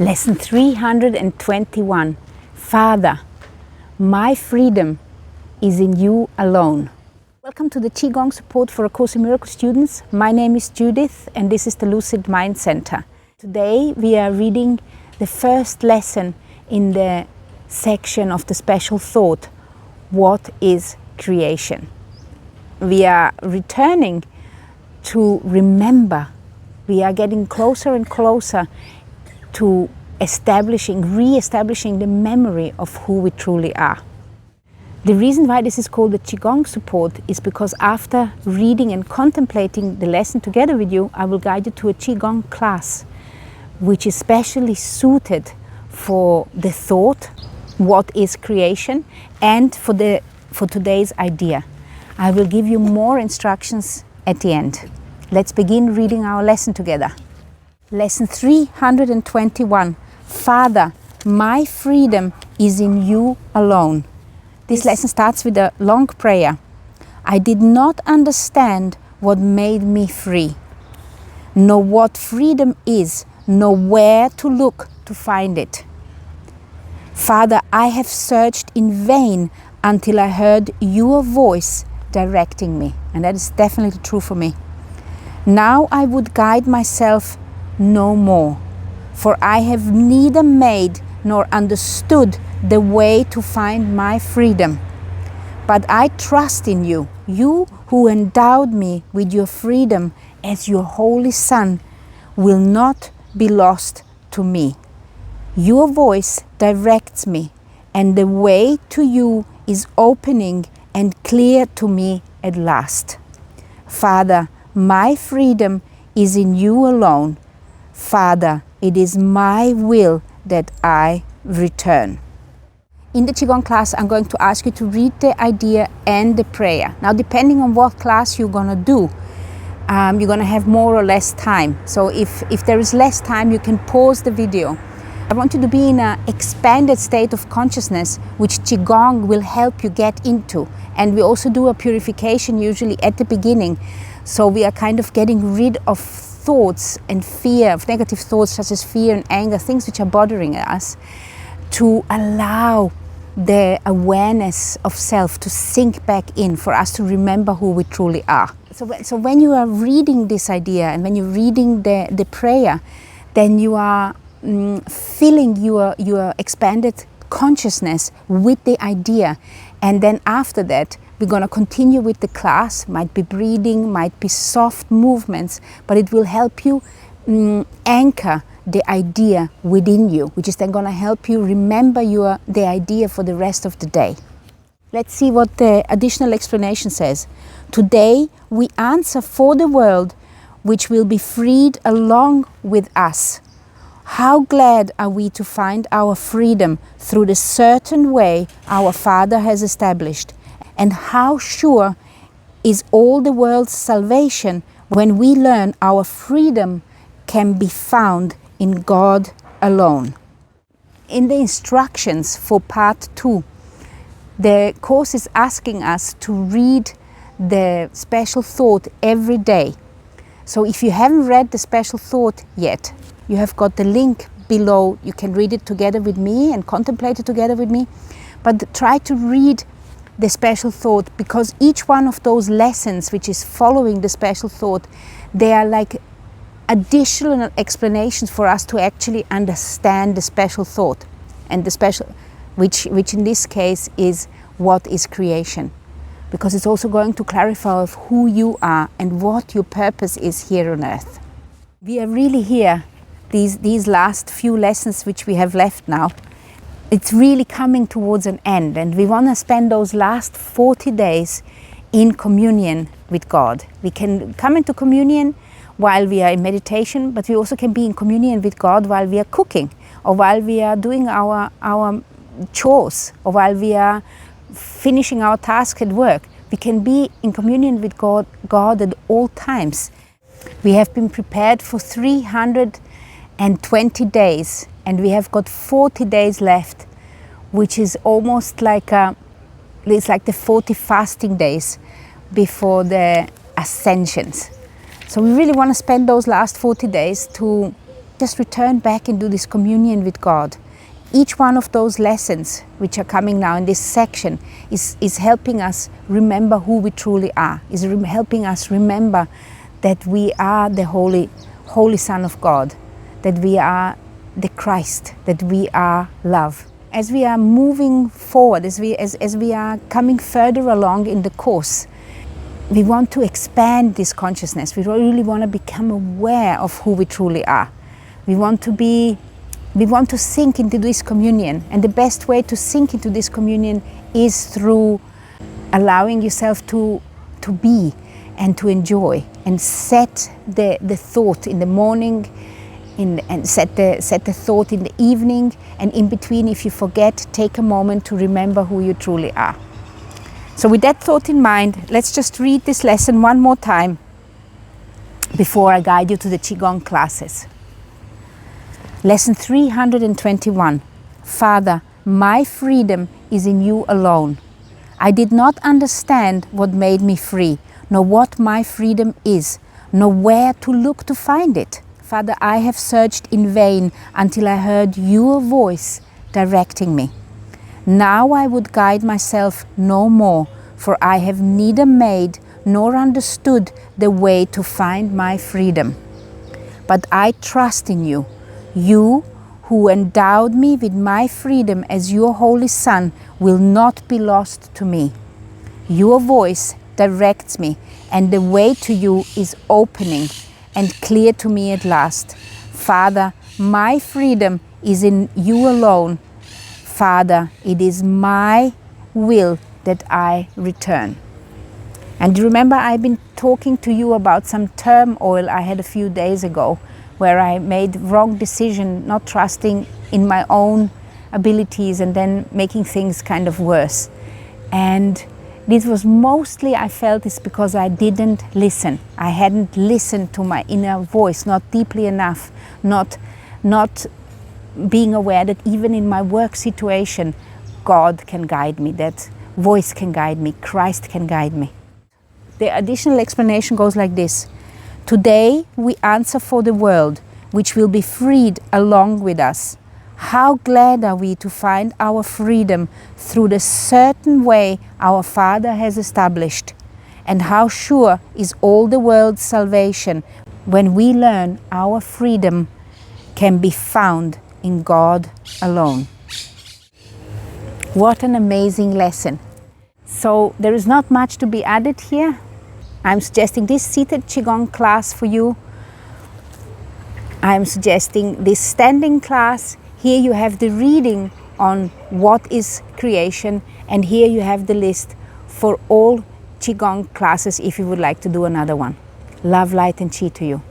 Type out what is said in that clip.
Lesson 321. Father, my freedom is in you alone. Welcome to the Qigong Support for A Course in Miracles students. My name is Judith and this is the Lucid Mind Center. Today we are reading the first lesson in the section of the special thought, what is creation? We are returning to remember. We are getting closer and closer to re-establishing the memory of who we truly are. The reason why this is called the Qigong Support is because after reading and contemplating the lesson together with you, I will guide you to a Qigong class, which is specially suited for the thought, what is creation, and for today's idea. I will give you more instructions at the end. Let's begin reading our lesson together. Lesson 321. Father, my freedom is in you alone. This lesson starts with a long prayer. I did not understand what made me free, nor what freedom is, nor where to look to find it. Father, I have searched in vain until I heard your voice directing me. And that is definitely true for me. Now I would guide myself no more, for I have neither made nor understood the way to find my freedom. But I trust in you, you who endowed me with your freedom as your holy Son will not be lost to me. Your voice directs me, and the way to you is opening and clear to me at last. Father, my freedom is in you alone. Father, it is my will that I return. In the Qigong class, I'm going to ask you to read the idea and the prayer. Now, depending on what class you're going to do, you're going to have more or less time. So if there is less time, you can pause the video. I want you to be in an expanded state of consciousness, which Qigong will help you get into. And we also do a purification usually at the beginning. So we are kind of getting rid of thoughts and fear, of negative thoughts such as fear and anger, things which are bothering us, to allow the awareness of self to sink back in, for us to remember who we truly are. So when you are reading this idea and when you're reading the prayer, then you are filling your expanded consciousness with the idea. And then after that, we're going to continue with the class. Might be breathing, might be soft movements, but it will help you anchor the idea within you, which is then going to help you remember the idea for the rest of the day. Let's see what the additional explanation says. Today we answer for the world, which will be freed along with us. How glad are we to find our freedom through the certain way our Father has established, and how sure is all the world's salvation when we learn our freedom can be found in God alone. In the instructions for part 2, the course is asking us to read the special thought every day. So if you haven't read the special thought yet, you have got the link below. You can read it together with me and contemplate it together with me. But try to read the special thought, because each one of those lessons which is following the special thought, they are like additional explanations for us to actually understand the special thought, and the special, which in this case is what is creation, because it's also going to clarify of who you are and what your purpose is here on earth. We are really here, these last few lessons which we have left now, it's really coming towards an end, and we want to spend those last 40 days in communion with God. We can come into communion while we are in meditation, but we also can be in communion with God while we are cooking, or while we are doing our chores, or while we are finishing our task at work. We can be in communion with God at all times. We have been prepared for 320 days, and we have got 40 days left, which is almost like it's like the 40 fasting days before the ascensions. So we really want to spend those last 40 days to just return back and do this communion with God. Each one of those lessons which are coming now in this section is helping us remember who we truly are, is helping us remember that we are the Holy Son of God, that we are the Christ, that we are love. As we are moving forward, as we are coming further along in the course, we want to expand this consciousness. We really want to become aware of who we truly are. We want to sink into this communion, and the best way to sink into this communion is through allowing yourself to be and to enjoy, and set the thought in the morning, and set the thought in the evening, and in between, if you forget, take a moment to remember who you truly are. So with that thought in mind, let's just read this lesson one more time before I guide you to the Qigong classes. Lesson 321. Father, my freedom is in you alone. I did not understand what made me free, nor what my freedom is, nor where to look to find it. Father, I have searched in vain until I heard your voice directing me. Now I would guide myself no more, for I have neither made nor understood the way to find my freedom. But I trust in you, you who endowed me with my freedom as your Holy Son will not be lost to me. Your voice directs me, and the way to you is opening and clear to me at last. Father, my freedom is in you alone. Father, it is my will that I return. And remember, I've been talking to you about some turmoil I had a few days ago, where I made wrong decision, not trusting in my own abilities, and then making things kind of worse. And this was mostly, I felt, is because I didn't listen. I hadn't listened to my inner voice, not deeply enough, not being aware that even in my work situation, God can guide me, that voice can guide me, Christ can guide me. The additional explanation goes like this. Today we answer for the world, which will be freed along with us. How glad are we to find our freedom through the certain way our Father has established, and how sure is all the world's salvation when we learn our freedom can be found in God alone. What an amazing lesson. So there is not much to be added here. I'm suggesting this seated Qigong class for you. I'm suggesting this standing class. Here you have the reading on what is creation, and here you have the list for all Qigong classes if you would like to do another one. Love, light and Qi to you.